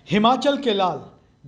हिमाचल के लाल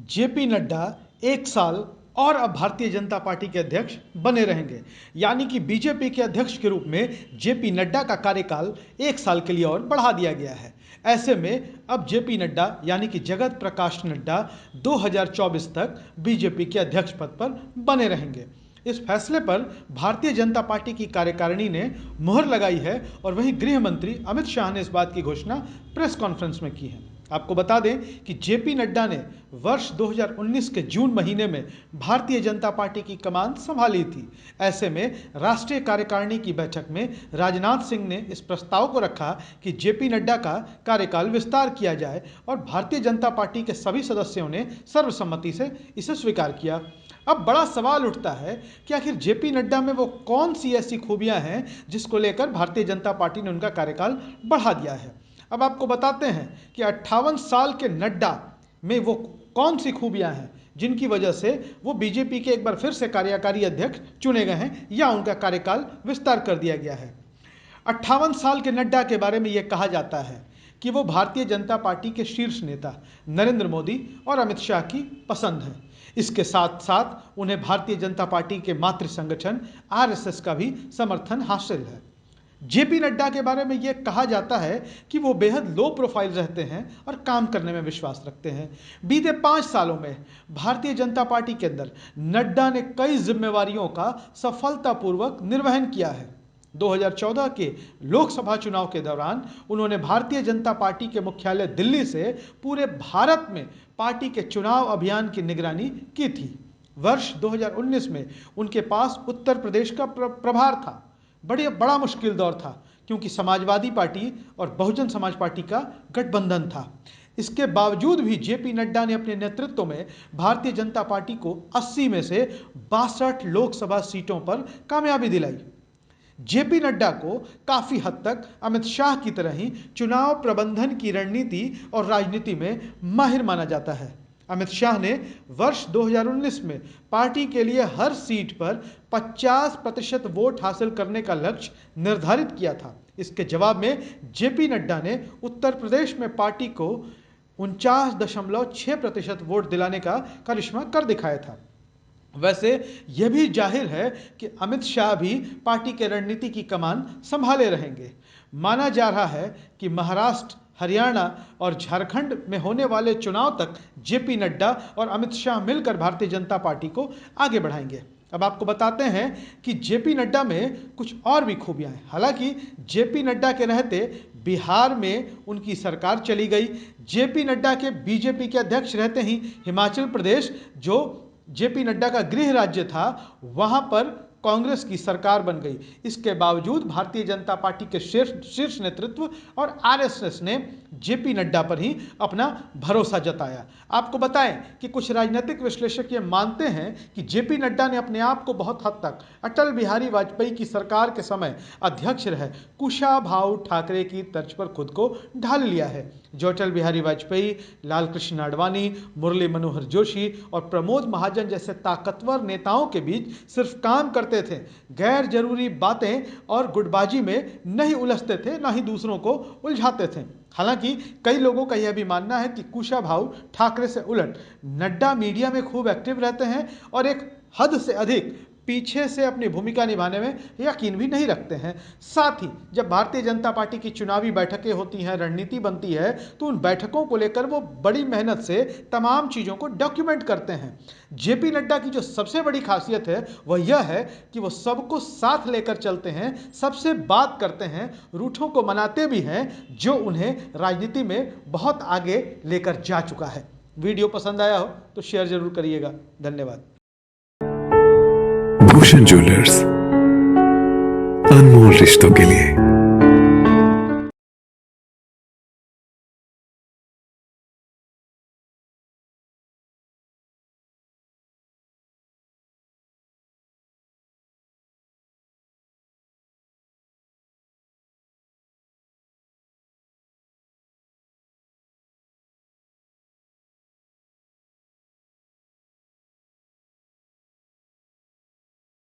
जेपी नड्डा 1 साल और अब भारतीय जनता पार्टी के अध्यक्ष बने रहेंगे। यानी कि बीजेपी के अध्यक्ष के रूप में जेपी नड्डा का कार्यकाल 1 साल के लिए और बढ़ा दिया गया है। ऐसे में अब जेपी नड्डा यानी कि जगत प्रकाश नड्डा 2024 तक बीजेपी के अध्यक्ष पद पर बने रहेंगे। इस फैसले पर भारतीय जनता पार्टी की कार्यकारिणी ने मुहर लगाई है और वहीं गृह मंत्री अमित शाह ने इस बात की घोषणा प्रेस कॉन्फ्रेंस में की है। आपको बता दें कि जेपी नड्डा ने वर्ष 2019 के जून महीने में भारतीय जनता पार्टी की कमान संभाली थी। ऐसे में राष्ट्रीय कार्यकारिणी की बैठक में राजनाथ सिंह ने इस प्रस्ताव को रखा कि जेपी नड्डा का कार्यकाल विस्तार किया जाए और भारतीय जनता पार्टी के सभी सदस्यों ने सर्वसम्मति से इसे स्वीकार किया। अब बड़ा सवाल उठता है कि आखिर जेपी नड्डा में वो कौन सी ऐसी खूबियां हैं जिसको लेकर भारतीय जनता पार्टी ने उनका कार्यकाल बढ़ा दिया है। अब आपको बताते हैं कि 58 साल के नड्डा में वो कौन सी खूबियां हैं जिनकी वजह से वो बीजेपी के एक बार फिर से कार्यकारी अध्यक्ष चुने गए हैं या उनका कार्यकाल विस्तार कर दिया गया है। 58 साल के नड्डा के बारे में यह कहा जाता है कि वो भारतीय जनता पार्टी के शीर्ष नेता नरेंद्र मोदी और अमित शाह की पसंद है। इसके साथ साथ उन्हें भारतीय जनता पार्टी के मातृ संगठन आरएसएस का भी समर्थन हासिल है। जेपी नड्डा के बारे में यह कहा जाता है कि वो बेहद लो प्रोफाइल रहते हैं और काम करने में विश्वास रखते हैं। बीते 5 सालों में भारतीय जनता पार्टी के अंदर नड्डा ने कई जिम्मेवारियों का सफलतापूर्वक निर्वहन किया है। 2014 के लोकसभा चुनाव के दौरान उन्होंने भारतीय जनता पार्टी के मुख्यालय दिल्ली से पूरे भारत में पार्टी के चुनाव अभियान की निगरानी की थी। वर्ष 2019 में उनके पास उत्तर प्रदेश का प्रभार था। बड़ा मुश्किल दौर था क्योंकि समाजवादी पार्टी और बहुजन समाज पार्टी का गठबंधन था। इसके बावजूद भी जेपी नड्डा ने अपने नेतृत्व में भारतीय जनता पार्टी को 80 में से 62 लोकसभा सीटों पर कामयाबी दिलाई। जेपी नड्डा को काफी हद तक अमित शाह की तरह ही चुनाव प्रबंधन की रणनीति और राजनीति में माहिर माना जाता है। अमित शाह ने वर्ष 2019 में पार्टी के लिए हर सीट पर 50% वोट हासिल करने का लक्ष्य निर्धारित किया था। इसके जवाब में जेपी नड्डा ने उत्तर प्रदेश में पार्टी को 49.6% वोट दिलाने का करिश्मा कर दिखाया था। वैसे यह भी जाहिर है कि अमित शाह भी पार्टी के रणनीति की कमान संभाले रहेंगे। माना जा रहा है कि महाराष्ट्र, हरियाणा और झारखंड में होने वाले चुनाव तक जेपी नड्डा और अमित शाह मिलकर भारतीय जनता पार्टी को आगे बढ़ाएंगे। अब आपको बताते हैं कि जेपी नड्डा में कुछ और भी खूबियां हैं। हालांकि जेपी नड्डा के रहते बिहार में उनकी सरकार चली गई। जेपी नड्डा के बीजेपी के अध्यक्ष रहते ही हिमाचल प्रदेश, जो जेपी नड्डा का गृह राज्य था, वहां पर कांग्रेस की सरकार बन गई। इसके बावजूद भारतीय जनता पार्टी के शीर्ष नेतृत्व और आरएसएस ने जेपी नड्डा पर ही अपना भरोसा जताया। आपको बताएं कि कुछ राजनीतिक विश्लेषक ये मानते हैं कि जेपी नड्डा ने अपने आप को बहुत हद तक अटल बिहारी वाजपेयी की सरकार के समय अध्यक्ष रहे कुशाभाऊ ठाकरे की तर्ज पर खुद को ढाल लिया है। जो अटल बिहारी वाजपेयी, लाल कृष्ण आडवाणी, मुरली मनोहर जोशी और प्रमोद महाजन जैसे ताकतवर नेताओं के बीच सिर्फ काम करते थे, गैर जरूरी बातें और गुटबाजी में नहीं उलझते थे, ना ही दूसरों को उलझाते थे। हालांकि कई लोगों का यह भी मानना है कि कुशाभाऊ ठाकरे से उलट नड्डा मीडिया में खूब एक्टिव रहते हैं और एक हद से अधिक पीछे से अपनी भूमिका निभाने में यकीन भी नहीं रखते हैं। साथ ही जब भारतीय जनता पार्टी की चुनावी बैठकें होती हैं, रणनीति बनती है, तो उन बैठकों को लेकर वो बड़ी मेहनत से तमाम चीज़ों को डॉक्यूमेंट करते हैं। जेपी नड्डा की जो सबसे बड़ी खासियत है वह यह है कि वो सबको साथ लेकर चलते हैं, सबसे बात करते हैं, रूठों को मनाते भी हैं, जो उन्हें राजनीति में बहुत आगे लेकर जा चुका है। वीडियो पसंद आया हो तो शेयर जरूर करिएगा। धन्यवाद। भूषण ज्वेलर्स, अनमोल रिश्तों के लिए।